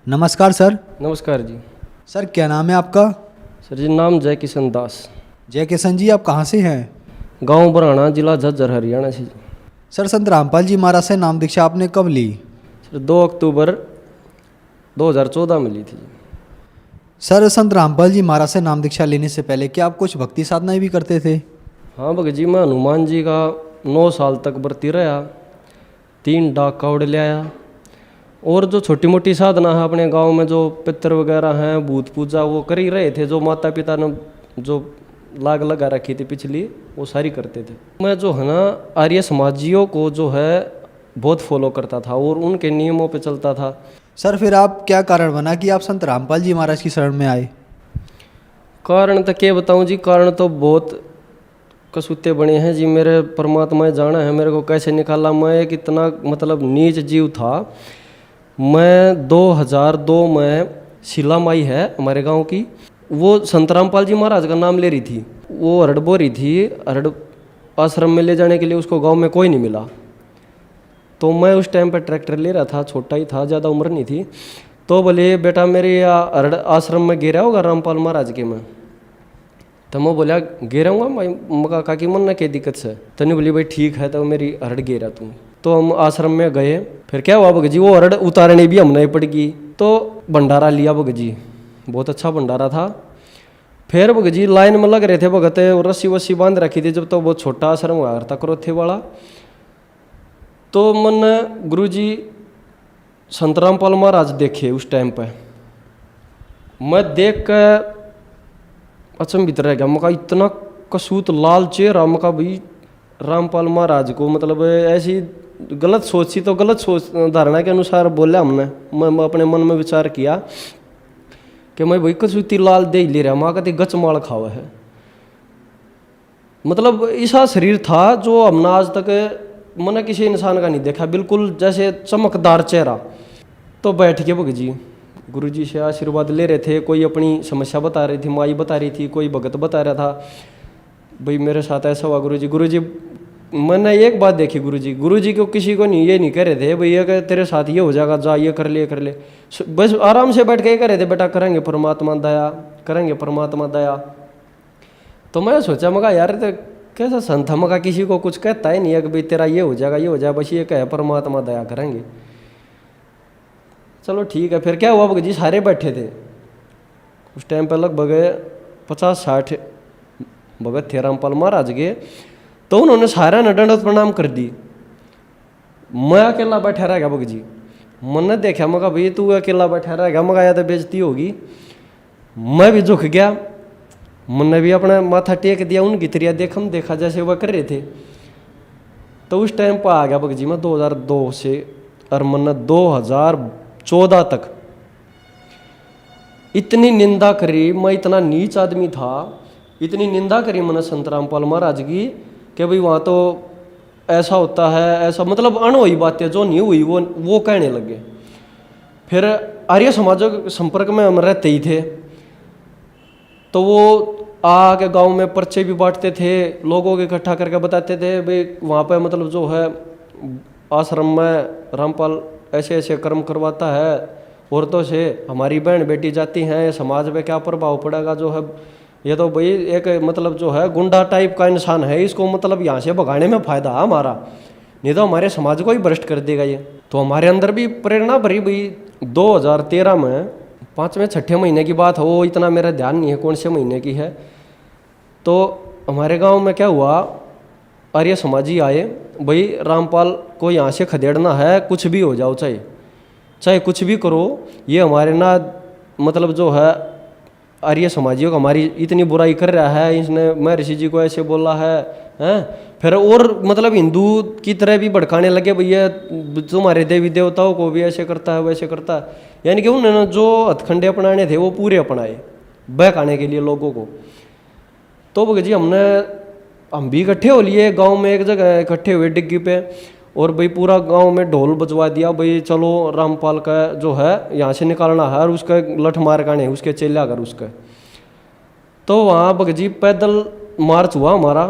नमस्कार सर। नमस्कार जी। सर क्या नाम है आपका? सर जी नाम जय किशन दास। जय किशन जी, आप कहाँ से हैं? गांव बराना, जिला झज्जर, हरियाणा से। सर संत रामपाल जी महाराज से नाम दीक्षा आपने कब ली? सर 2 अक्टूबर 2014 में ली थी जी। सर संत रामपाल जी महाराज से नाम दीक्षा लेने से पहले क्या आप कुछ भक्ति साधनाएं भी करते थे? हाँ भगत जी, मैं हनुमान जी का 9 साल तक व्रती रहा, 3 डाक कावड़ ले आया, और जो छोटी मोटी साधना है अपने गांव में, जो पितर वगैरह हैं, भूत पूजा, वो कर ही रहे थे। जो माता पिता ने जो लाग लगा रखी थी पिछली, वो सारी करते थे। मैं जो है ना आर्य समाजियों को जो है बहुत फॉलो करता था और उनके नियमों पे चलता था। सर फिर आप क्या कारण बना कि आप संत रामपाल जी महाराज की शरण में आए? कारण तो क्या बताऊं जी, कारण तो बहुत कसूते बने हैं जी। मेरे परमात्मा जाना है मेरे को कैसे निकाला। मैं एक इतना मतलब नीच जीव था। मैं 2002 में शीला माई है हमारे गांव की, वो संत रामपाल जी महाराज का नाम ले रही थी। वो हरड़ बो रही थी, हरड़ आश्रम में ले जाने के लिए उसको गांव में कोई नहीं मिला। तो मैं उस टाइम पर ट्रैक्टर ले रहा था, छोटा ही था, ज़्यादा उम्र नहीं थी। तो बोले बेटा मेरे हरड़ आश्रम में गिरा होगा रामपाल महाराज के में। तो मैं बोला गिराऊंगा भाई, मका काकी मन ना क्या दिक्कत से। तो नहीं बोली भाई ठीक है, तो मेरी हरड़ गिरा तुम। तो हम आश्रम में गए। फिर क्या हुआ भगत जी, वो हरड़ उतारने भी हमने पड़ गई। तो भंडारा लिया भगत जी, बहुत अच्छा भंडारा था। फिर भगत जी लाइन में लग रहे थे भगत, रस्सी वस्सी बांध रखी थी। जब तो बहुत छोटा आश्रम हुआ था करोथे वाला। तो मन गुरु जी संत रामपाल महाराज देखे उस टाइम पे। मैं देख कर अचंभित रह गया। मका इतना कसूत लाल चेहरा, मका भाई रामपाल महाराज को मतलब ऐसी गलत सोच सी, तो गलत सोच धारणा के अनुसार बोला हमने। मैं अपने मन में विचार किया कि मैं भाई कसूती लाल दे ले रहा, माँ कहती गच माल खावा है। मतलब ऐसा शरीर था जो हमने आज तक मैंने किसी इंसान का नहीं देखा, बिल्कुल जैसे चमकदार चेहरा। तो बैठ के भगत जी गुरु जी से आशीर्वाद ले रहे थे। कोई अपनी समस्या बता रही थी, माई बता रही थी, कोई भगत बता रहा था भाई मेरे साथ ऐसा हुआ गुरु जी। गुरु जी मैंने एक बात देखी, गुरु जी को किसी को नहीं ये नहीं कह रहे थे भाई ये तेरे साथ ये हो जाएगा, जा ये कर ले कर ले। बस आराम से बैठ के कह रहे थे बेटा करेंगे परमात्मा दया, करेंगे परमात्मा दया। तो मैं सोचा मगा यार तो कैसा संत, मगा किसी को कुछ कहता ही नहीं है कि भाई तेरा ये हो जाएगा ये हो जाएगा, बस ये कहे परमात्मा दया करेंगे। चलो ठीक है। फिर क्या हुआ भगत जी, सारे बैठे थे उस टाइम पर, लगभग 50-60 भगत थे रामपाल महाराज के। तो उन्होंने सारा ने दंडवत प्रणाम कर दी। मैं अकेला बैठा रह गया भगत जी। मन ने देखा, मगा भाई तू अकेला बैठा रह गया, मगा या तो बेइज्जती होगी। मैं भी झुक गया, मन ने भी अपना माथा टेक दिया, उनकी तरिया देखा जैसे वह कर रहे थे। तो उस टाइम पर आ गया भगत जी मैं 2002 से, और मन ने 2014 तक इतनी निंदा करी। मैं इतना नीच आदमी था, इतनी निंदा करी मैंने संत रामपाल महाराज की कि भाई वहाँ तो ऐसा होता है ऐसा, मतलब अनहोई बातें जो नहीं हुई वो कहने लगे। फिर आर्य समाजों के संपर्क में हम रहते ही थे। तो वो आके गांव में पर्चे भी बांटते थे, लोगों को इकट्ठा करके बताते थे भाई वहाँ पे मतलब जो है आश्रम में रामपाल ऐसे ऐसे कर्म करवाता है औरतों से, हमारी बहन बेटी जाती हैं, समाज में क्या प्रभाव पड़ेगा। जो है ये तो भाई एक मतलब जो है गुंडा टाइप का इंसान है, इसको मतलब यहाँ से भगाने में फ़ायदा है हमारा, नहीं तो हमारे समाज को ही भ्रष्ट कर देगा ये। तो हमारे अंदर भी प्रेरणा भरी भाई। 2013 में 5वें-6ठे महीने की बात हो, इतना मेरा ध्यान नहीं है कौन से महीने की है। तो हमारे गांव में क्या हुआ, आर्य समाजी आए भाई रामपाल को यहाँ से खदेड़ना है, कुछ भी हो जाओ, चाहे कुछ भी करो, ये हमारे ना मतलब जो है आर्य समाजियों को हमारी इतनी बुराई कर रहा है, इसने महर्षि जी को ऐसे बोला है हैं। फिर और मतलब हिंदू की तरह भी भड़काने लगे, भैया तुम्हारे देवी देवताओं को भी ऐसे करता है वैसे करता है। यानी कि उन्होंने जो हथखंडे अपनाने थे वो पूरे अपनाए बहकाने के लिए लोगों को। तो भगत जी हम भी इकट्ठे हो लिए गांव में, एक जगह इकट्ठे हुए डिग्गी पे, और भाई पूरा गांव में ढोल बजवा दिया भाई चलो रामपाल का जो है यहाँ से निकालना है, और उसका लठ मार काने उसके चेले आकर उसका। तो वहाँ भगत जी पैदल मार्च हुआ हमारा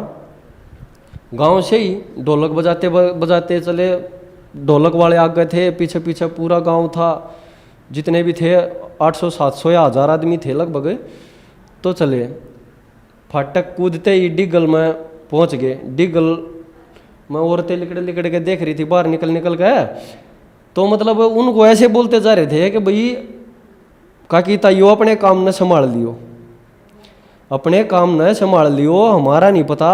गांव से ही, ढोलक बजाते बजाते चले। ढोलक वाले आ गए थे, पीछे पीछे पूरा गांव था। जितने भी थे 800-700 या 1000 आदमी थे लगभग। तो चले फाटक कूदते ही डिगल में पहुंच गए। डिगल में औरतें लिकड़ लिकड़ के देख रही थी बाहर निकल निकल के। तो मतलब उनको ऐसे बोलते जा रहे थे कि भाई काकी ताइयो अपने काम न संभाल लियो, अपने काम न संभाल लियो, हमारा नहीं पता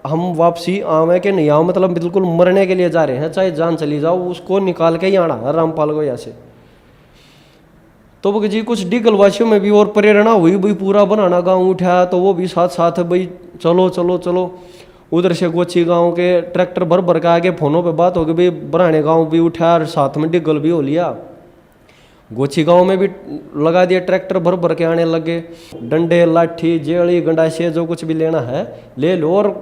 हम वापसी आवे कि नहीं आओ, मतलब बिल्कुल मरने के लिए जा रहे हैं, चाहे जान चली जाओ उसको निकाल के ही आना है रामपाल को यहाँ से। तो वो जी कुछ डिगलवासियों में भी और प्रेरणा हुई, भाई पूरा बनाना गांव उठा, तो वो भी साथ साथ भाई चलो चलो चलो। उधर से गोची गांव के ट्रैक्टर भर भर के आगे फोनों पे बात हो गई, भाई बनाने गांव भी उठा और साथ में डिगल भी हो लिया। गोची गांव में भी लगा दिया ट्रैक्टर भर भर के आने लगे। डंडे लाठी जेड़ी गंडासे जो कुछ भी लेना है ले लो, और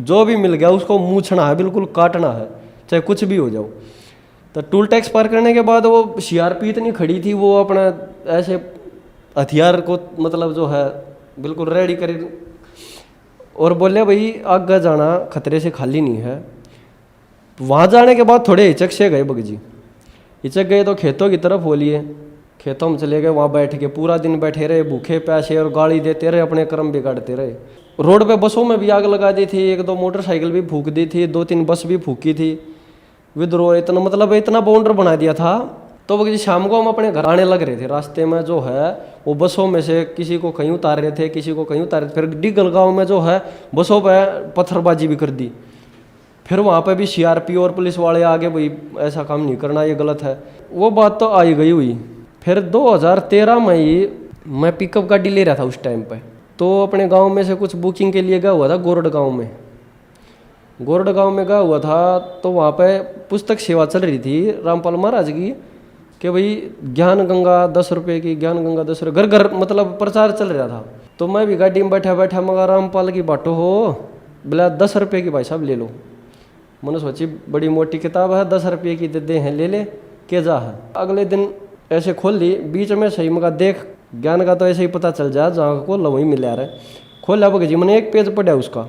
जो भी मिल गया उसको मूछना है, बिल्कुल काटना है, चाहे कुछ भी हो जाओ। तो टूल टैक्स पार करने के बाद वो सीआरपी इतनी खड़ी थी, वो अपना ऐसे हथियार को मतलब जो है बिल्कुल रेडी कर, और बोले भाई आगे जाना खतरे से खाली नहीं है। वहाँ जाने के बाद थोड़े हिचक से गए बगजी, हिचक गए तो खेतों की तरफ हो लिए। खेतों में चले गए, वहाँ बैठ के पूरा दिन बैठे रहे, भूखे प्यासे और गाली देते रहे, अपने कर्म बिगाड़ते रहे। रोड पे बसों में भी आग लगा दी थी, 1-2 मोटरसाइकिल भी फूंक दी थी, 2-3 बस भी फूकी थी। विद्रोह इतना मतलब इतना बाउंडर बना दिया था। तो वो शाम को हम अपने घर आने लग रहे थे, रास्ते में जो है वो बसों में से किसी को कहीं उतार रहे थे, किसी को कहीं उतार रहे थे। फिर डिगल गाँव में जो है बसों पर पत्थरबाजी भी कर दी। फिर वहाँ पे भी सीआरपी और पुलिस वाले आगे, भाई ऐसा काम नहीं करना, ये गलत है। वो बात तो आई गई हुई। फिर 2013 में ही मैं पिकअप गाड़ी ले रहा था उस टाइम पे, तो अपने गांव में से कुछ बुकिंग के लिए गया हुआ था गोरड गांव में। गोरड गांव में गया हुआ था, तो वहाँ पे पुस्तक सेवा चल रही थी रामपाल महाराज की, कि भाई ज्ञान गंगा 10 रुपये की, ज्ञान गंगा 10 रुपये, घर घर मतलब प्रचार चल रहा था। तो मैं भी गाड़ी में बैठा बैठा मगर रामपाल की बाटो हो, बोला 10 रुपये की भाई साहब ले लो। मैंने सोची बड़ी मोटी किताब है, 10 रुपये की दे हैं, ले ले के जा है। अगले दिन ऐसे खोल ली, बीच में सही मगा देख ज्ञान का तो ऐसे ही पता चल जाए, जहाँ को वहीं मिल रहा है। खोला बगजी मैंने एक पेज पढ़ा उसका,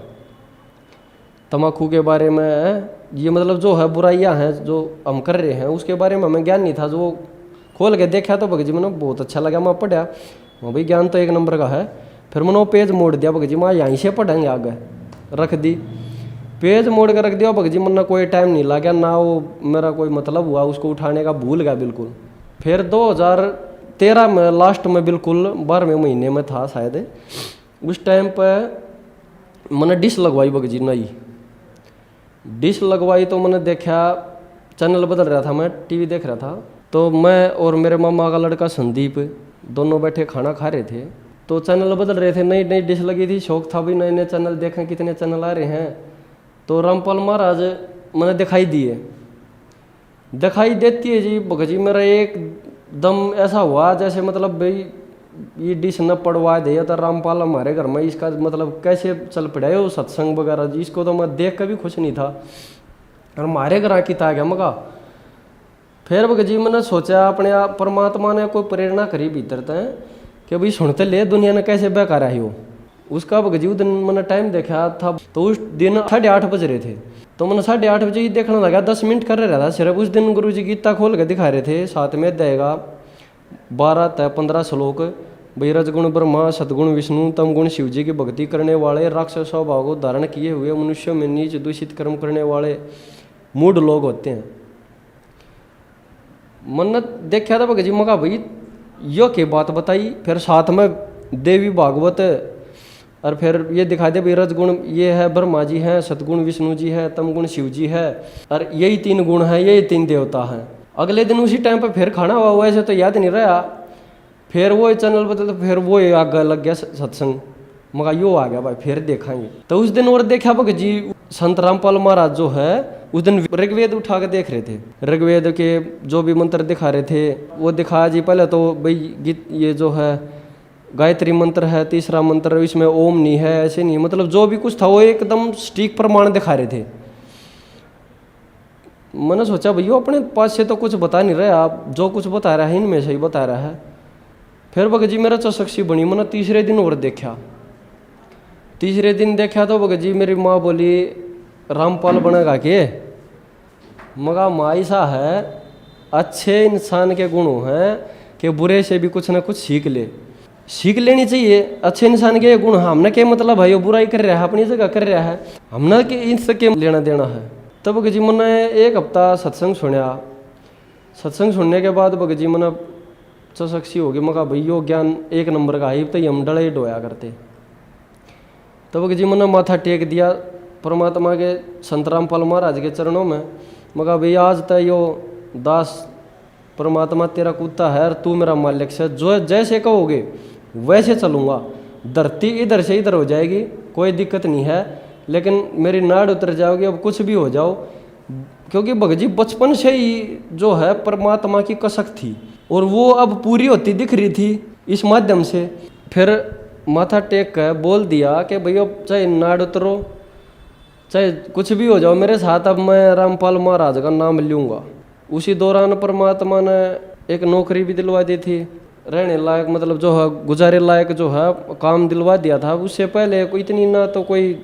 तम्बाकू के बारे में, ये मतलब जो है बुराइयां हैं जो हम कर रहे हैं उसके बारे में हमें ज्ञान नहीं था। जो खोल के देखा तो बगजी मैंने बहुत अच्छा लगा, मैं पढ़ा, भाई ज्ञान तो 1 नंबर का है। फिर मैंने वो पेज मोड़ दिया बगजी, मैं यहीं से पढ़ेंगे आगे, रख दी। पेज मोड़ के रख दिया बगजी, मैंने कोई टाइम नहीं लगा ना, वो मेरा कोई मतलब हुआ उसको उठाने का, भूल गया बिल्कुल। फिर 2013 में लास्ट में बिल्कुल 12वें महीने में था शायद, उस टाइम पर मैंने डिश लगवाई बगजी, नई डिश लगवाई। तो मैंने देखा चैनल बदल रहा था, मैं टीवी देख रहा था, तो मैं और मेरे मामा का लड़का संदीप दोनों बैठे खाना खा रहे थे। तो चैनल बदल रहे थे, नई नई डिश लगी थी, शौक था भी नए नए चैनल देखें, कितने चैनल आ रहे हैं। तो रामपाल महाराज मैंने दिखाई दिए, दिखाई देती है जी बगजी, मेरा एकदम ऐसा हुआ जैसे मतलब भाई ये डिश न पड़वा दे तो रामपाल हमारे घर में, इसका मतलब कैसे चल पड़ा है वो सत्संग वगैरह जी, इसको तो मैं देख कर भी खुश नहीं था, और हमारे घर आके था गया मगा। फिर बगजी मैंने सोचा अपने आप परमात्मा ने कोई प्रेरणा करी भीतर तय कि भाई सुनते ले दुनिया ने कैसे बेकार आई हो। उसका बगजी उस दिन मैंने टाइम देखा था, तो उस दिन 8:30 बज रहे थे। तो मैंने 8:30 बजे ही देखने लगा, 10 मिनट कर रहा था सिर्फ। उस दिन गुरु जी गीता खोल के दिखा रहे थे, साथ में देगा 12-15 श्लोक, भाई रजगुण ब्रह्मा सदगुण विष्णु तम गुण शिव जी की भक्ति करने वाले, राक्षस स्वभाव को धारण किए हुए, मनुष्यों में नीच दूषित कर्म करने वाले मूढ़ लोग होते हैं। मैंने देखा था बगजी मगा भाई यो के बात बताई। फिर साथ में देवी भागवत, और फिर ये दिखा दे भाई रजगुण ये है ब्रह्मा जी है, सतगुण विष्णु जी है, तम गुण शिव जी है, और यही 3 गुण हैं, यही 3 देवता हैं। अगले दिन उसी टाइम पे फिर खाना हुआ, वैसे तो याद नहीं रहा। फिर वो चैनल बदल, तो फिर वो आगे लग गया सत्संग, मगा यो आ गया भाई फिर देखेंगे। तो उस दिन और देखा बगजी संत रामपाल महाराज जो है उस दिन ऋग्वेद उठा के देख रहे थे, ऋग्वेद के जो भी मंत्र दिखा रहे थे वो दिखाया जी। पहले तो भाई गीत ये जो है गायत्री मंत्र है, तीसरा मंत्र इसमें ओम नहीं है, ऐसे नहीं, मतलब जो भी कुछ था वो एकदम सटीक प्रमाण दिखा रहे थे। मैंने सोचा भैया अपने पास से तो कुछ बता नहीं रहे, आप जो कुछ बता रहा है इनमें से ही बता रहा है। फिर बगजी मेरा चौसक्षी बनी, मैंने तीसरे दिन और देखा। तीसरे दिन देखा तो बगजी मेरी माँ बोली रामपाल बनेगा के, मगा माँ ऐसा है अच्छे इंसान के गुण हैं कि बुरे से भी कुछ ना कुछ सीख लेनी चाहिए। अच्छे इंसान के गुण हमने के मतलब भाई वो बुराई कर रहा है अपनी जगह कर रहा है, हमने के इनसे के लेना देना है। तब भगत जी मैंने एक हफ्ता सत्संग सुनया। सत्संग सुनने के बाद भगत जी मैंने चौसक्षी हो गई। मैं कहा भाई यो ज्ञान एक नंबर का है, तो हम डले डोया करते। तब भगत जी मैंने माथा टेक दिया परमात्मा के संत रामपाल महाराज के चरणों में। मैं कहा भाई आज तक यो दास परमात्मा तेरा कुत्ता है और तू मेरा मालिक से, जो जैसे कहोगे वैसे चलूँगा। धरती इधर से इधर हो जाएगी, कोई दिक्कत नहीं है, लेकिन मेरी नाड़ उतर जाओगी, अब कुछ भी हो जाओ। क्योंकि भगत जी बचपन से ही जो है परमात्मा की कसक थी और वो अब पूरी होती दिख रही थी इस माध्यम से। फिर माथा टेक कर बोल दिया कि भैया चाहे नाड़ उतरो चाहे कुछ भी हो जाओ मेरे साथ, अब मैं रामपाल महाराज का नाम लूँगा। उसी दौरान परमात्मा ने एक नौकरी भी दिलवा दी थी, रहने लायक मतलब जो है गुजारे लायक जो है काम दिलवा दिया था। उससे पहले कोई इतनी ना तो कोई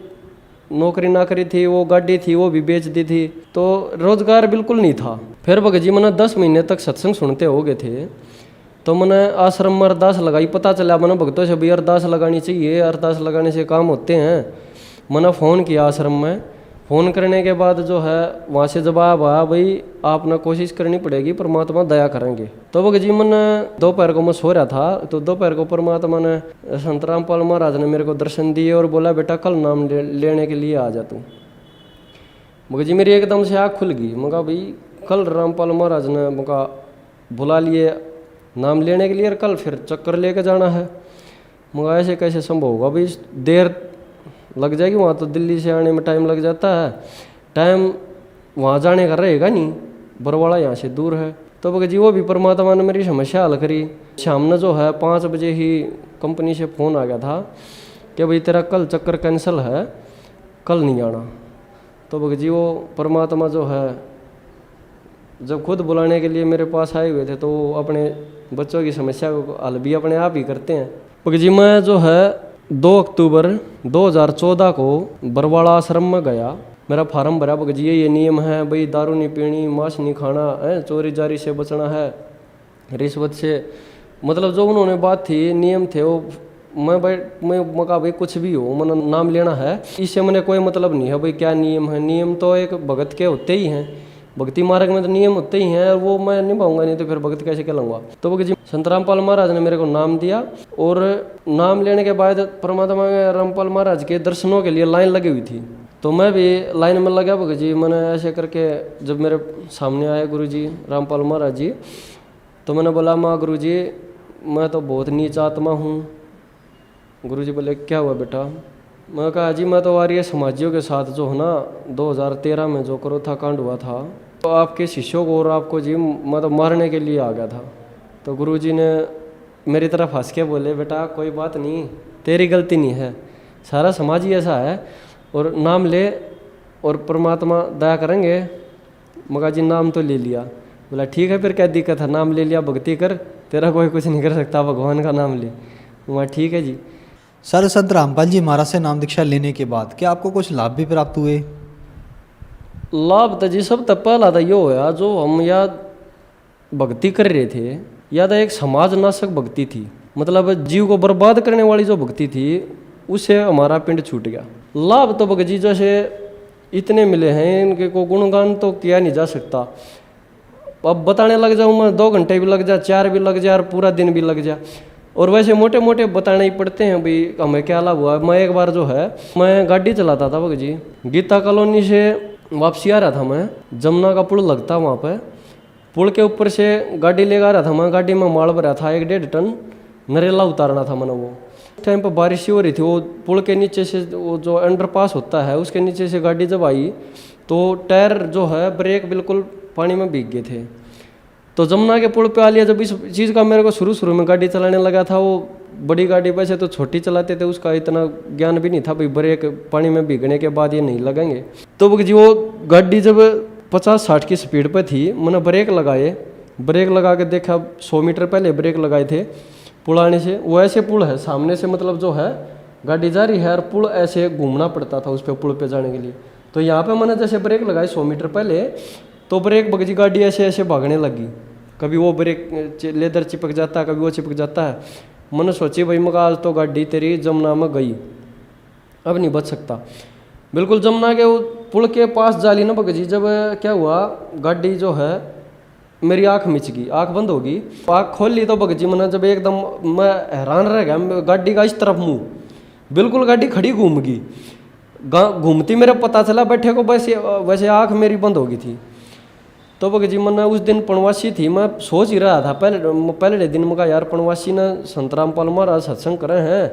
नौकरी ना करी थी, वो गाड़ी थी वो भी बेच दी थी, तो रोजगार बिल्कुल नहीं था। फिर भगत जी मैंने 10 महीने तक सत्संग सुनते हो गए थे। तो मैंने आश्रम में अरदास लगाई, पता चला मैंने भक्तों से भी अरदास लगानी चाहिए, अरदास लगाने से काम होते हैं। मैंने फ़ोन किया आश्रम में। फ़ोन करने के बाद जो है वहाँ से जवाब आया भाई आपने कोशिश करनी पड़ेगी, परमात्मा दया करेंगे। तो भगत जी मैंने दोपहर को मैं सो रहा था, तो दोपहर को परमात्मा ने संत रामपाल महाराज ने मेरे को दर्शन दिए और बोला बेटा कल नाम लेने के लिए आ जा तू। भगत जी मेरी एकदम से आँख खुल गई। मैं कहा भाई कल रामपाल महाराज ने मुझे बुला लिए नाम लेने के लिए और कल फिर चक्कर लेके जाना है। मगर ऐसे कैसे संभव होगा भाई, देर लग जाएगी, वहाँ तो दिल्ली से आने में टाइम लग जाता है, टाइम वहाँ जाने का रहेगा नहीं, बरवाड़ा यहाँ से दूर है। तो भगत जी वो भी परमात्मा ने मेरी समस्या हल करी। शाम ने जो है 5 बजे ही कंपनी से फ़ोन आ गया था कि भाई तेरा कल चक्कर कैंसिल है, कल नहीं आना। तो भगत जी वो परमात्मा जो है जब खुद बुलाने के लिए मेरे पास आए हुए थे तो वो अपने बच्चों की समस्या को हल भी अपने आप ही करते हैं। भगत जी मैं जो है 2 अक्टूबर 2014 को बरवाड़ा आश्रम में गया, मेरा फार्म भरा। भगत जी ये नियम है भाई, दारू नहीं पीनी, मांस नहीं खाना है, चोरी जारी से बचना है, रिश्वत से, मतलब जो उन्होंने बात थी नियम थे वो मैं कहा भाई कुछ भी हो मैंने नाम लेना है, इससे मैंने कोई मतलब नहीं है भाई क्या नियम है। नियम तो एक भगत के होते ही हैं, भक्ति मार्ग में तो नियम होते ही हैं, और वो मैं निभाऊंगा नहीं तो फिर भगत कैसे कहलाऊंगा। तो भगत जी संत रामपाल महाराज ने मेरे को नाम दिया और नाम लेने के बाद परमात्मा के रामपाल महाराज के दर्शनों के लिए लाइन लगी हुई थी, तो मैं भी लाइन में लगा। भगत जी मैंने ऐसे करके जब मेरे सामने आए गुरु जी रामपाल महाराज जी, तो मैंने बोला माँ गुरु जी मैं तो बहुत नीच आत्मा हूँ। गुरु जी बोले क्या हुआ बेटा? मैं कहा जी मैं तो आर्य समाजियों के साथ जो है ना 2013 में जो करोथा कांड हुआ था, तो आपके शिष्यों को और आपको जी मैं तो मारने के लिए आ गया था। तो गुरु जी ने मेरी तरफ हंस के बोले बेटा कोई बात नहीं, तेरी गलती नहीं है, सारा समाज ही ऐसा है, और नाम ले और परमात्मा दया करेंगे। मगा जी नाम तो ले लिया। बोला ठीक है फिर क्या दिक्कत है, नाम ले लिया, भक्ति कर, तेरा कोई कुछ नहीं कर सकता, भगवान का नाम ले। वहाँ ठीक है जी। सर संत रामपाल जी महाराज से नाम दीक्षा लेने के बाद क्या आपको कुछ लाभ भी प्राप्त हुए? लाभ तो जी सब तक पहला था ये होया जो हम या भक्ति कर रहे थे, या तो एक समाज नाशक भक्ति थी, मतलब जीव को बर्बाद करने वाली जो भक्ति थी उससे हमारा पिंड छूट गया। लाभ तो भगत जी जैसे इतने मिले हैं, इनके को गुणगान तो किया नहीं जा सकता। अब बताने लग जाऊँ मैं 2 घंटे भी लग जाए, 4 भी लग जाए और पूरा दिन भी लग जाए, और वैसे मोटे मोटे बताने ही पड़ते हैं भाई हमें क्या लाभ हुआ। मैं एक बार जो है मैं गाड़ी चलाता था भगत जी, गीता कॉलोनी से वापसी आ रहा था मैं, जमुना का पुल लगता वहाँ पे, पुल के ऊपर से गाड़ी लेकर आ रहा था मैं, गाड़ी में माल भरा था 1.5 टन, नरेला उतारना था मैंने। वो उस टाइम पर बारिश ही हो रही थी, वो पुल के नीचे से वो जो अंडरपास होता है उसके नीचे से गाड़ी जब आई तो टायर जो है ब्रेक बिल्कुल पानी में भीग गए थे। तो जमुना के पुल पे आ लिया। जब इस चीज़ का मेरे को शुरू में गाड़ी चलाने लगा था, वो बड़ी गाड़ी वैसे तो छोटी चलाते थे, उसका इतना ज्ञान भी नहीं था भाई ब्रेक पानी में भीगने के बाद ये नहीं लगेंगे। तो जी वो गाड़ी जब 50-60 की स्पीड पे थी, मैंने ब्रेक लगाए, ब्रेक लगा के देखा 100 मीटर पहले ब्रेक लगाए थे पुल आने से। वो ऐसे पुल है सामने से, मतलब जो है गाड़ी जा रही है और पुल ऐसे घूमना पड़ता था उस पर पुल पे जाने के लिए। तो यहाँ पे मैंने जैसे ब्रेक लगाई 100 मीटर पहले, तो ब्रेक भगत जी गाड़ी ऐसे ऐसे भागने लगी, कभी वो ब्रेक लेदर चिपक जाता है, कभी वो चिपक जाता है। मैंने सोची भाई मगा आज तो गाड़ी तेरी जमुना में गई, अब नहीं बच सकता। बिल्कुल जमुना के पुल के पास जाली ना भगत जी, जब क्या हुआ गाड़ी जो है मेरी आंख मिच गई, आंख बंद होगी। आंख खोल ली तो भगत जी मैंने जब एकदम मैं हैरान रह गया, गाड़ी का इस तरफ मुंह, बिल्कुल गाड़ी खड़ी घूम गई, घूमती मेरा पता चला बैठे को, वैसे वैसे आंख मेरी बंद हो गई थी। तो भगत जी मैंने उस दिन पणवासी थी, मैं सोच ही रहा था पहले दिन मगा यार पणवासी ने संत रामपाल महाराज सत्संग करे हैं,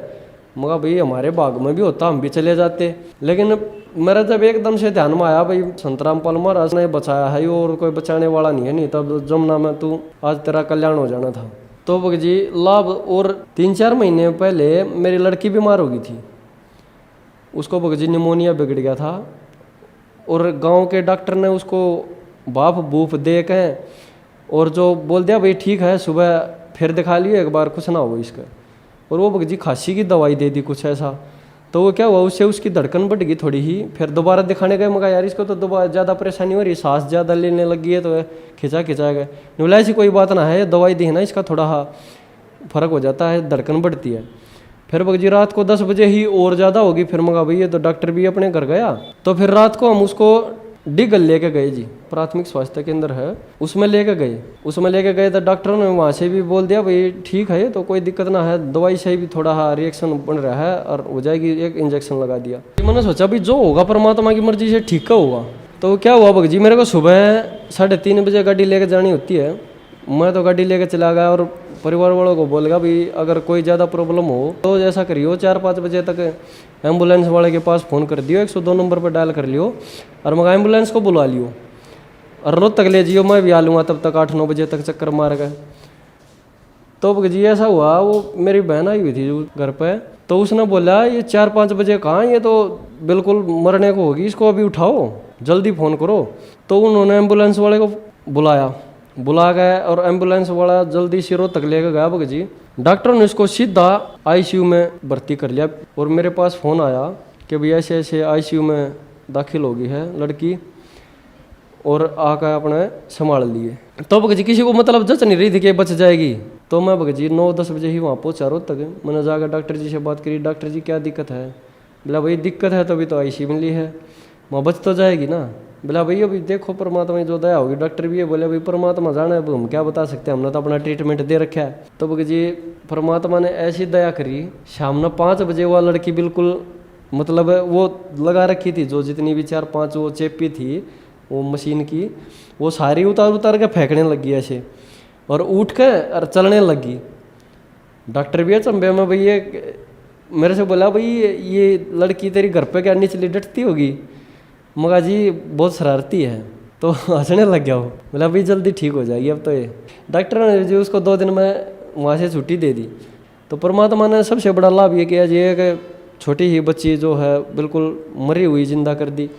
मगा भाई हमारे बाग में भी होता हम भी चले जाते। लेकिन मेरा जब एकदम से ध्यान में आया भाई संत रामपाल महाराज ने बचाया है और कोई बचाने वाला नहीं है, नहीं तब जमुना में तू आज तेरा कल्याण हो जाना था। तो भगत जी लाभ, और 3-4 महीने पहले मेरी लड़की बीमार हो गई थी, उसको भगत जी निमोनिया बिगड़ गया था, और गांव के डॉक्टर ने उसको बाफ बूफ दे के और जो बोल दिया भाई ठीक है, सुबह फिर दिखा लियो एक बार, कुछ ना हो इसका। और वो भगत जी खांसी की दवाई दे दी कुछ ऐसा, तो वो क्या हुआ उससे उसकी धड़कन बढ़ गई थोड़ी ही। फिर दोबारा दिखाने गए, मगा यार इसको तो दोबारा ज़्यादा परेशानी हो रही, सांस ज़्यादा लेने लगी है, तो खिंचा गए। बोला ऐसी कोई बात ना है, दवाई दी है ना, इसका थोड़ा फर्क हो जाता है, धड़कन बढ़ती है। फिर भगत जी रात को 10 बजे ही और ज़्यादा होगी, फिर मगा भाई ये तो डॉक्टर भी अपने घर गया। तो फिर रात को हम उसको डिगल लेके गए जी, प्राथमिक स्वास्थ्य केंद्र है, उसमें लेके गए तो डॉक्टरों ने वहाँ से भी बोल दिया भाई ठीक है तो कोई दिक्कत ना है, दवाई से भी थोड़ा रिएक्शन बन रहा है और हो जाएगी, एक इंजेक्शन लगा दिया। मैंने सोचा भाई जो होगा परमात्मा की मर्जी से ठीक का होगा। तो क्या हुआ भगत जी, मेरे को सुबह 3:30 बजे गाड़ी लेके जानी होती है, मैं तो गाड़ी लेके चला गया और परिवार वालों को बोल गया भाई अगर कोई ज़्यादा प्रॉब्लम हो तो ऐसा करियो 4-5 बजे तक एम्बुलेंस वाले के पास फ़ोन कर दियो, 102 नंबर पर डायल कर लियो और मगर एम्बुलेंस को बुला लियो और रोज तक ले जियो, मैं भी आ लूँगा तब तक 8-9 बजे तक चक्कर मार गए। तो भगत जी ऐसा हुआ, वो मेरी बहन आई हुई थी घर पे, तो उसने बोला ये 4-5 बजे कहाँ, ये तो बिल्कुल मरने को होगी, इसको अभी उठाओ, जल्दी फ़ोन करो। तो उन्होंने एम्बुलेंस वाले को बुला गए और एम्बुलेंस वाला जल्दी सिरों तक लेकर गया भगत जी। डॉक्टर ने इसको सीधा आईसीयू में भर्ती कर लिया और मेरे पास फ़ोन आया कि भैया ऐसे ऐसे आईसीयू में दाखिल हो गई है लड़की और आकर अपने संभाल लिए। तो भगत जी किसी को मतलब जच नहीं रही थी कि बच जाएगी। तो मैं भगत जी 9-10 बजे ही वहाँ पहुँचा रोज तक। मैंने जाकर डॉक्टर जी से बात करी, डॉक्टर जी क्या दिक्कत है? बोला भाई दिक्कत है तो अभी तो आईसीयू में ली है, वहाँ बच तो जाएगी ना। बोला भाई अभी देखो परमात्मा की जो दया होगी। डॉक्टर भी ये बोले भाई परमात्मा जाने, अब हम क्या बता सकते हैं, हमने तो अपना ट्रीटमेंट दे रखा है। तो भगत जी परमात्मा ने ऐसी दया करी, शाम ने 5 बजे वो लड़की बिल्कुल मतलब वो लगा रखी थी जो जितनी भी 4-5 वो चेपी थी वो मशीन की, वो सारी उतार के फेंकने लगी ऐसे और उठ के और चलने लगी। डॉक्टर भी अचंभे में भाई ये मेरे से बोला भाई ये लड़की तेरी घर पे क्या निचली डटती होगी? मगा जी बहुत शरारती है। तो हंसने लग गया वो, बोला भाई जल्दी ठीक हो जाएगी अब तो। ये डॉक्टर ने जी उसको 2 दिन में वहाँ से छुट्टी दे दी। तो परमात्मा ने सबसे बड़ा लाभ ये किया जी कि छोटी ही बच्ची जो है बिल्कुल मरी हुई जिंदा कर दी।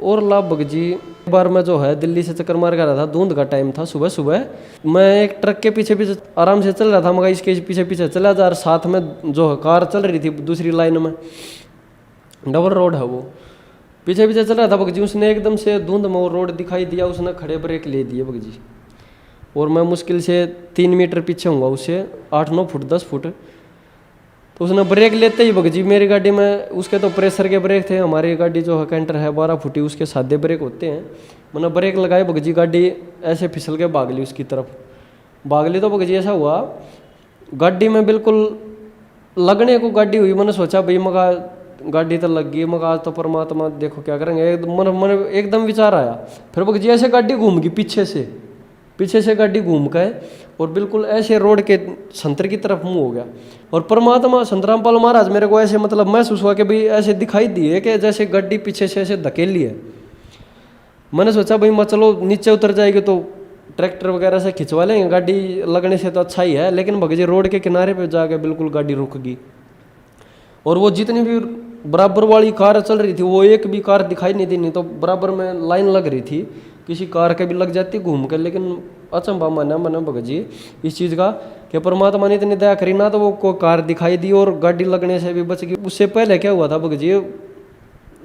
और लाभ भगत जी एक बार मैं जो है दिल्ली से चक्कर मार कर रहा था, धुंध का टाइम था, सुबह सुबह मैं एक ट्रक के पीछे पीछे आराम से चल रहा था, मगर इसके पीछे पीछे चला जा, साथ में जो है कार चल रही थी दूसरी लाइन में, डबल रोड है वो, पीछे पीछे चल रहा था भगत जी। उसने एकदम से धुंध में वो रोड दिखाई दिया, उसने खड़े ब्रेक ले दिए भगत जी। और मैं मुश्किल से 3 मीटर पीछे हूँगा उससे, 8-9 फुट 10 फुट। तो उसने ब्रेक लेते ही भगत जी मेरी गाड़ी में, उसके तो प्रेशर के ब्रेक थे, हमारी गाड़ी जो है कैंटर है 12 फुटी, उसके सादे ब्रेक होते हैं। मैंने ब्रेक लगाए भगत जी, गाड़ी ऐसे फिसल के भाग ली उसकी तरफ। भाग ली तो भगत जी ऐसा हुआ गाड़ी में बिल्कुल लगने को गाड़ी हुई। मैंने सोचा भाई मगा गाड़ी तो लग गई, मगर आज तो परमात्मा देखो क्या करेंगे। मन एकदम विचार आया। फिर भगत जी ऐसे गाड़ी घूम गई पीछे से गाड़ी घूम के और बिल्कुल ऐसे रोड के संतर की तरफ मुंह हो गया। और परमात्मा संत रामपाल महाराज मेरे को ऐसे मतलब महसूस हुआ कि भाई ऐसे दिखाई दिए कि जैसे गाड़ी पीछे से ऐसे धकेली है। मैंने सोचा भाई मैं चलो नीचे उतर जाएगी तो ट्रैक्टर वगैरह से खिंचवा लेंगे, गाड़ी लगने से तो अच्छा ही है। लेकिन भगत जी रोड के किनारे पे जाके बिल्कुल गाड़ी रुक गई और वो जितनी भी बराबर वाली कार चल रही थी वो एक भी कार दिखाई नहीं दी। नहीं तो बराबर में लाइन लग रही थी, किसी कार के भी लग जाती घूम कर। लेकिन अचंभा माना भगत जी इस चीज़ का कि परमात्मा ने इतनी दया करी ना, तो वो को कार दिखाई दी और गाड़ी लगने से भी बच गई। उससे पहले क्या हुआ था भगत जी,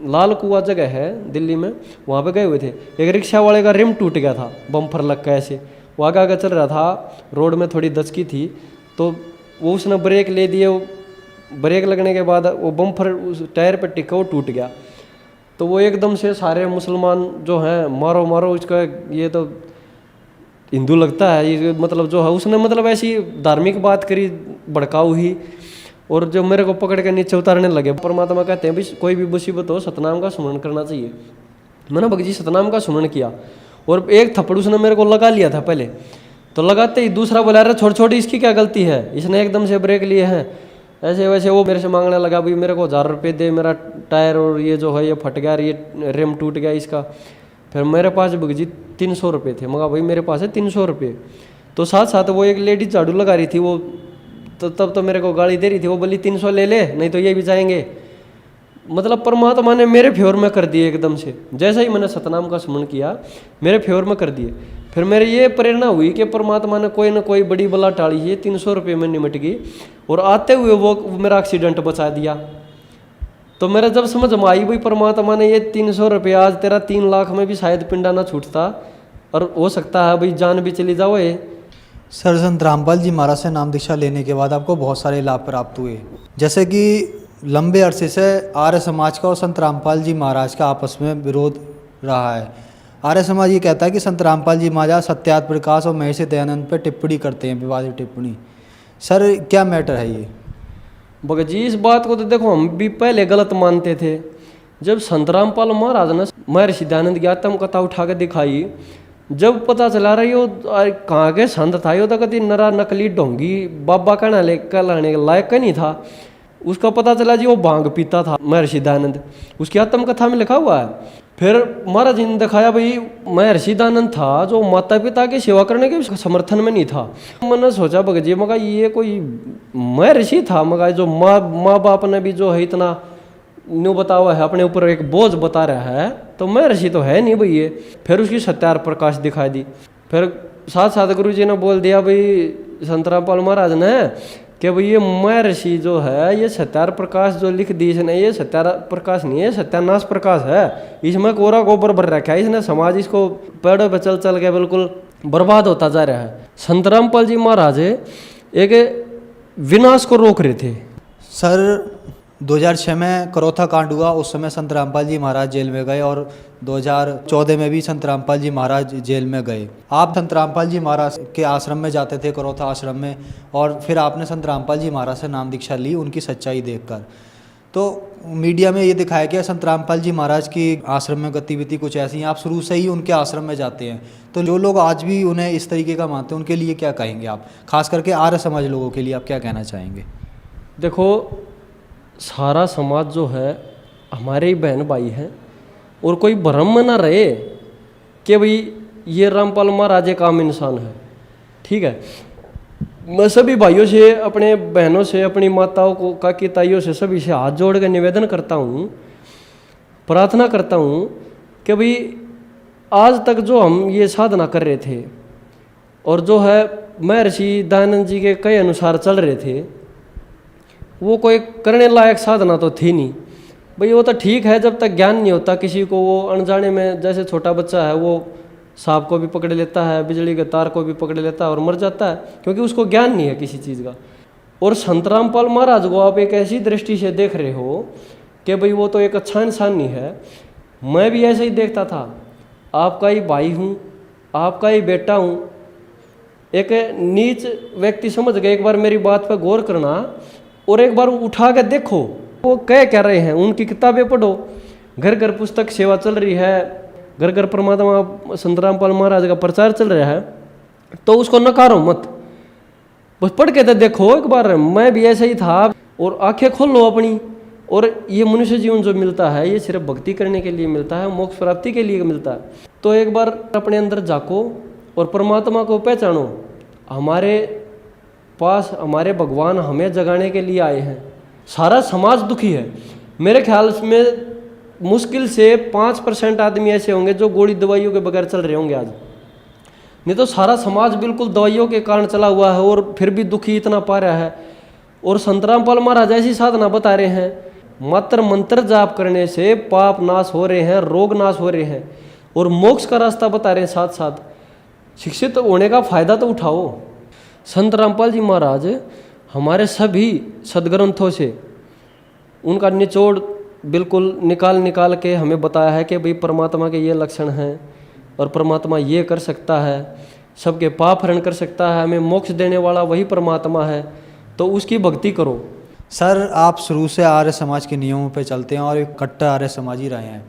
लाल कुआं जगह है दिल्ली में, वहाँ पे गए हुए थे। एक रिक्शा वाले का रिम टूट गया था, बम्पर लग का ऐसे, वो आगे आगे चल रहा था, रोड में थोड़ी दचकी थी, तो वो उसने ब्रेक ले दिए, ब्रेक लगने के बाद वो बम्पर उस टायर पर टिका, वो टूट गया। तो वो एकदम से सारे मुसलमान जो हैं, मारो मारो इसका, ये तो हिंदू लगता है ये, मतलब जो है उसने मतलब ऐसी धार्मिक बात करी भड़काऊ ही, और जो मेरे को पकड़ के नीचे उतारने लगे। परमात्मा कहते हैं भी कोई भी मुसीबत हो सतनाम का स्मरण करना चाहिए। मैंने भगत जी सतनाम का स्मरण किया, और एक थप्पड़ उसने मेरे को लगा लिया था पहले, तो लगाते ही दूसरा बोला अरे छोड़ छोड़ इसकी क्या गलती है, इसने एकदम से ब्रेक लिए हैं, ऐसे वैसे वो मेरे से मांगने लगा भाई मेरे को 1000 रुपये दे, मेरा टायर और ये जो है ये फट गया, ये रिम टूट गया इसका। फिर मेरे पास भगत जी 300 रुपये थे, मगा भाई मेरे पास है 300 रुपये। तो साथ साथ वो एक लेडी झाड़ू लगा रही थी, वो तो तब तो मेरे को गाली दे रही थी, वो बोली 300 ले ले नहीं तो ये भी जाएंगे। मतलब परमात्मा ने मेरे फेवर में कर दिए एकदम से, जैसे ही मैंने सतनाम का स्मरण किया मेरे फेवर में कर दिए। फिर मेरे ये प्रेरणा हुई कि परमात्मा ने कोई ना कोई बड़ी बला टाली है, 300 रुपये में निमट गई, और आते हुए वो मेरा एक्सीडेंट बचा दिया। तो मेरा जब समझ में आई भाई परमात्मा ने ये 300 रुपये, आज तेरा 3 लाख में भी शायद पिंडा ना छूटता, और हो सकता है भाई जान भी चली जाओ। सर संत रामपाल जी महाराज से नाम दीक्षा लेने के बाद आपको बहुत सारे लाभ प्राप्त हुए, जैसे कि लंबे अरसे से आर्य समाज का और संत रामपाल जी महाराज का आपस में विरोध रहा है। आर्य समाज ये कहता है कि संत रामपाल जी महाराज सत्यार्थ प्रकाश और महर्षि दयानंद पर टिप्पणी करते हैं, विवादित टिप्पणी। सर क्या मैटर है ये? भगत जी इस बात को तो देखो हम भी पहले गलत मानते थे। जब संत रामपाल महाराज ने महर्षि दयानंद की आत्म कथा उठा के दिखाई, जब पता चला रही हो कहाँ के संत था, यो तो कभी नरा नकली ढोंगी बाबा कहलाने के लायक का नहीं था। उसका पता चला जी वो भांग पीता था महर्षि दयानंद, उसकी आत्म कथा में लिखा हुआ है। फिर महाराज जी ने दिखाया भाई महर्षि दयानंद था जो माता पिता की सेवा करने के समर्थन में नहीं था। मैंने सोचा भगत जी मगा ये कोई महर्षि था, मगा जो माँ बाप ने भी जो है इतना न्यू बता हुआ है, अपने ऊपर एक बोझ बता रहा है, तो महर्षि तो है नहीं भाई ये। फिर उसकी सत्यार्थ प्रकाश दिखाई दी। फिर साथ साथ गुरु जी ने बोल दिया भाई संत रामपाल महाराज ने कि भाई ये महर्षि जो है ये सत्यार्थ प्रकाश जो लिख दी इसने, ये सत्यार्थ प्रकाश नहीं है, सत्यानाश प्रकाश है। इसमें कोरा गोबर भर रखा है इसने, समाज इसको पेड़ों पे चल चल के बिल्कुल बर्बाद होता जा रहा है। संत रामपाल जी महाराज एक विनाश को रोक रहे थे। सर 2006 में करौथा कांड हुआ, उस समय संत रामपाल जी महाराज जेल में गए, और 2014 में भी संत रामपाल जी महाराज जेल में गए। आप संत रामपाल जी महाराज के आश्रम में जाते थे, करौथा आश्रम में, और फिर आपने संत रामपाल जी महाराज से नाम दीक्षा ली उनकी सच्चाई देखकर। तो मीडिया में ये दिखाया गया संत रामपाल जी महाराज की आश्रम में गतिविधि कुछ ऐसी है, आप शुरू से ही उनके आश्रम में जाते हैं, तो जो लोग आज भी उन्हें इस तरीके का मानते हैं उनके लिए क्या कहेंगे आप? खास करके आर्य समाज लोगों के लिए आप क्या कहना चाहेंगे? देखो सारा समाज जो है हमारे ही बहन भाई हैं, और कोई भ्रम में ना रहे कि भाई ये रामपाल महाराज एक आम इंसान है। ठीक है, मैं सभी भाइयों से, अपने बहनों से, अपनी माताओं को, काकी ताइयों से, सभी से हाथ जोड़ के निवेदन करता हूँ, प्रार्थना करता हूँ कि भाई आज तक जो हम ये साधना कर रहे थे और जो है महर्षि दयानंद जी के कई अनुसार चल रहे थे, वो कोई करने लायक साधना तो थी नहीं भाई। वो तो ठीक है जब तक ज्ञान नहीं होता किसी को, वो अनजाने में, जैसे छोटा बच्चा है वो सांप को भी पकड़ लेता है, बिजली के तार को भी पकड़ लेता है और मर जाता है, क्योंकि उसको ज्ञान नहीं है किसी चीज़ का। और संत रामपाल महाराज को आप एक ऐसी दृष्टि से देख रहे हो कि भाई वो तो एक अच्छा इंसान नहीं है। मैं भी ऐसे ही देखता था, आपका ही भाई हूँ, आपका ही बेटा हूँ। एक नीच व्यक्ति समझ गए, एक बार मेरी बात पर गौर करना और एक बार उठा के देखो वो कह रहे हैं, उनकी किताबें पढ़ो। घर घर पुस्तक सेवा चल रही है, घर घर परमात्मा संत रामपाल महाराज का प्रचार चल रहा है, तो उसको नकारो मत, बस पढ़ के तो देखो एक बार। मैं भी ऐसा ही था, और आंखें खोल लो अपनी। और ये मनुष्य जीवन जो मिलता है ये सिर्फ भक्ति करने के लिए मिलता है, मोक्ष प्राप्ति के लिए मिलता है। तो एक बार अपने अंदर झाँको और परमात्मा को पहचानो। हमारे पास हमारे भगवान हमें जगाने के लिए आए हैं। सारा समाज दुखी है। मेरे ख्याल में मुश्किल से 5% आदमी ऐसे होंगे जो गोली दवाइयों के बगैर चल रहे होंगे आज, नहीं तो सारा समाज बिल्कुल दवाइयों के कारण चला हुआ है और फिर भी दुखी इतना पा रहा है। और संत रामपाल महाराज ऐसी साधना बता रहे हैं मात्र मंत्र जाप करने से पाप नाश हो रहे हैं, रोग नाश हो रहे हैं और मोक्ष का रास्ता बता रहे हैं। साथ साथ शिक्षित होने का फायदा तो उठाओ। संत रामपाल जी महाराज हमारे सभी सदग्रंथों से उनका निचोड़ बिल्कुल निकाल के हमें बताया है कि भाई परमात्मा के ये लक्षण हैं और परमात्मा ये कर सकता है, सबके पाप हरण कर सकता है, हमें मोक्ष देने वाला वही परमात्मा है, तो उसकी भक्ति करो। सर आप शुरू से आर्य समाज के नियमों पे चलते हैं और एक कट्टर आर्य समाजी रहे हैं।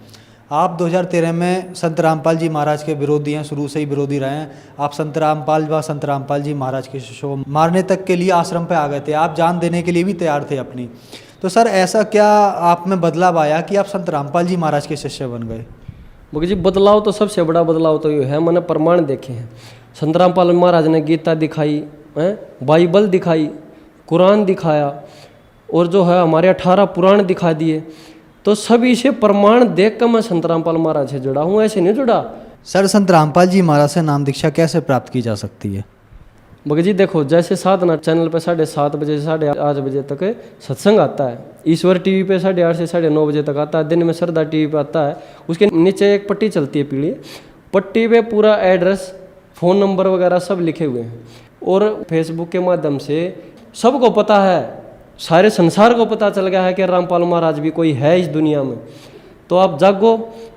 आप 2013 में संत रामपाल जी महाराज के विरोधी हैं, शुरू से ही विरोधी रहे हैं। आप संत रामपाल जी महाराज के शिष्यों को मारने तक के लिए आश्रम पे आ गए थे, आप जान देने के लिए भी तैयार थे अपनी। तो सर ऐसा क्या आप में बदलाव आया कि आप संत रामपाल जी महाराज के शिष्य बन गए? बोले जी बदलाव तो सबसे बड़ा बदलाव तो ये है, मैंने प्रमाण देखे हैं। संत रामपाल महाराज ने गीता दिखाई, बाइबल दिखाई, कुरान दिखाया और जो है हमारे 18 पुराण दिखा दिए। तो सभी से प्रमाण देख कर मैं संत रामपाल महाराज से जुड़ा हूँ, ऐसे नहीं जुड़ा। सर संत रामपाल जी महाराज से नाम दीक्षा कैसे प्राप्त की जा सकती है? भगत जी देखो, जैसे साधना चैनल पे 7:30 बजे से 8:30 बजे तक सत्संग आता है, ईश्वर टीवी पे 8:30 से 9:30 बजे तक आता है, दिन में श्रद्धा टीवी पे आता है। उसके नीचे एक पट्टी चलती है पीली, पट्टी पे पूरा एड्रेस, फ़ोन नंबर वगैरह सब लिखे हुए हैं। और फेसबुक के माध्यम से सबको पता है, सारे संसार को पता चल गया है कि रामपाल महाराज भी कोई है इस दुनिया में। तो आप जागो,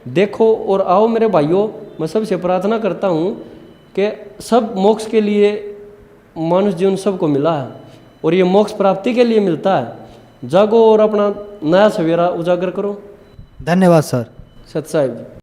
देखो और आओ मेरे भाइयों। मैं सबसे प्रार्थना करता हूँ कि सब मोक्ष के लिए मानुष जीवन सबको मिला है और ये मोक्ष प्राप्ति के लिए मिलता है। जागो और अपना नया सवेरा उजागर करो। धन्यवाद सर। सत साहिब जी।